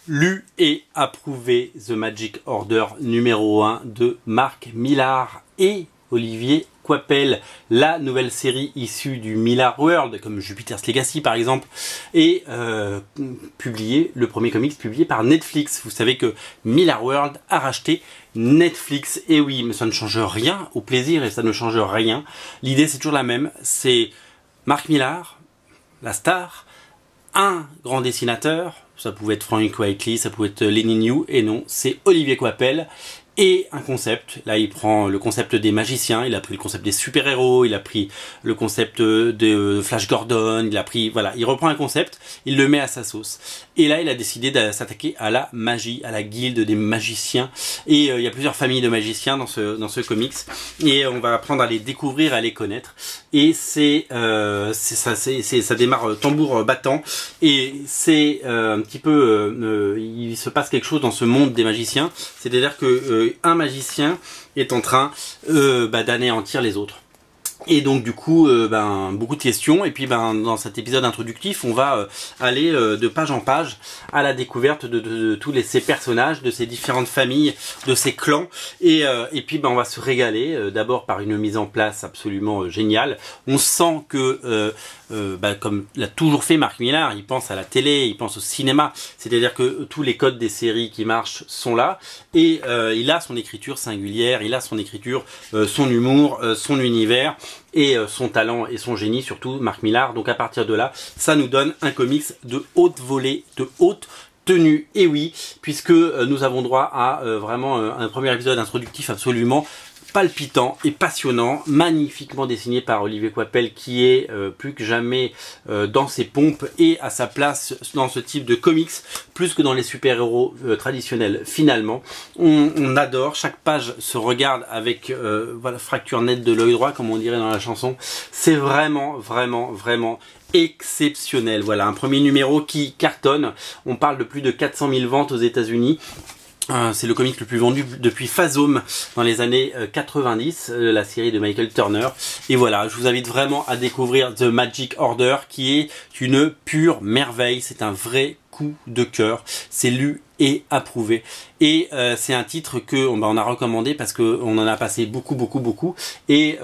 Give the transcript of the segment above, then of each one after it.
Lu et approuvé The Magic Order numéro 1 de Mark Millar et Olivier Coipel, la nouvelle série issue du Millar World, comme Jupiter's Legacy par exemple, et le premier comics publié par Netflix. Vous savez que Millar World a racheté Netflix, et oui, mais ça ne change rien au plaisir et ça ne change rien. L'idée c'est toujours la même, c'est Mark Millar, la star, un grand dessinateur, ça pouvait être Frank Whiteley, ça pouvait être Lenny New, et non, c'est Olivier Coipel, et un concept. Là il prend le concept des magiciens, il a pris le concept des super-héros, il a pris le concept de Flash Gordon, il a pris, voilà, il reprend un concept, il le met à sa sauce. Et là il a décidé de s'attaquer à la magie, à la guilde des magiciens, et il y a plusieurs familles de magiciens dans ce comics, et on va apprendre à les découvrir, à les connaître, et ça démarre tambour battant, et c'est un petit peu, il se passe quelque chose dans ce monde des magiciens, c'est-à-dire que un magicien est en train d'anéantir les autres. Et donc du coup, beaucoup de questions, et puis dans cet épisode introductif, on va aller de page en page à la découverte de tous ces personnages, de ces différentes familles, de ces clans, et puis on va se régaler, d'abord par une mise en place absolument géniale. On sent que, comme l'a toujours fait Mark Millar, il pense à la télé, il pense au cinéma, c'est-à-dire que tous les codes des séries qui marchent sont là, et il a son écriture singulière, il a son écriture, son humour, son univers, et son talent et son génie, surtout Mark Millar. Donc à partir de là, ça nous donne un comics de haute volée, de haute tenue. Et oui, puisque nous avons droit à vraiment un premier épisode introductif absolument palpitant et passionnant, magnifiquement dessiné par Olivier Coipel, qui est plus que jamais dans ses pompes et à sa place dans ce type de comics, plus que dans les super-héros traditionnels. Finalement, on adore, chaque page se regarde avec voilà, fracture nette de l'œil droit, comme on dirait dans la chanson. C'est vraiment, vraiment, vraiment exceptionnel. Voilà, un premier numéro qui cartonne. On parle de plus de 400 000 ventes aux États-Unis. C'est le comic le plus vendu depuis Phasm dans les années 90, la série de Michael Turner. Et voilà, je vous invite vraiment à découvrir The Magic Order, qui est une pure merveille. C'est un vrai coup de cœur. C'est lu et approuvé. Et c'est un titre que on a recommandé parce que on en a passé beaucoup, et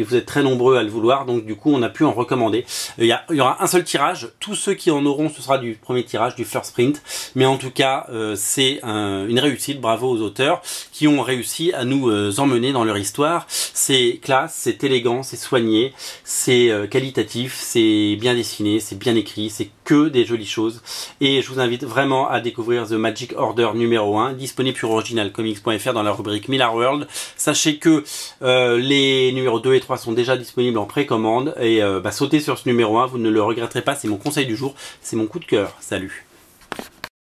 vous êtes très nombreux à le vouloir, donc du coup on a pu en recommander. Il y aura un seul tirage, tous ceux qui en auront, ce sera du premier tirage, du first print, mais en tout cas c'est une réussite. Bravo aux auteurs qui ont réussi à nous emmener dans leur histoire. C'est classe, c'est élégant, c'est soigné, c'est qualitatif, c'est bien dessiné, c'est bien écrit, c'est que des jolies choses, et je vous invite vraiment à découvrir The Magic Order numéro 1, disponible sur originalcomics.fr dans la rubrique Millar World. Sachez que les numéros 2 et 3 sont déjà disponibles en précommande, et sautez sur ce numéro 1, vous ne le regretterez pas, c'est mon conseil du jour, c'est mon coup de cœur. Salut!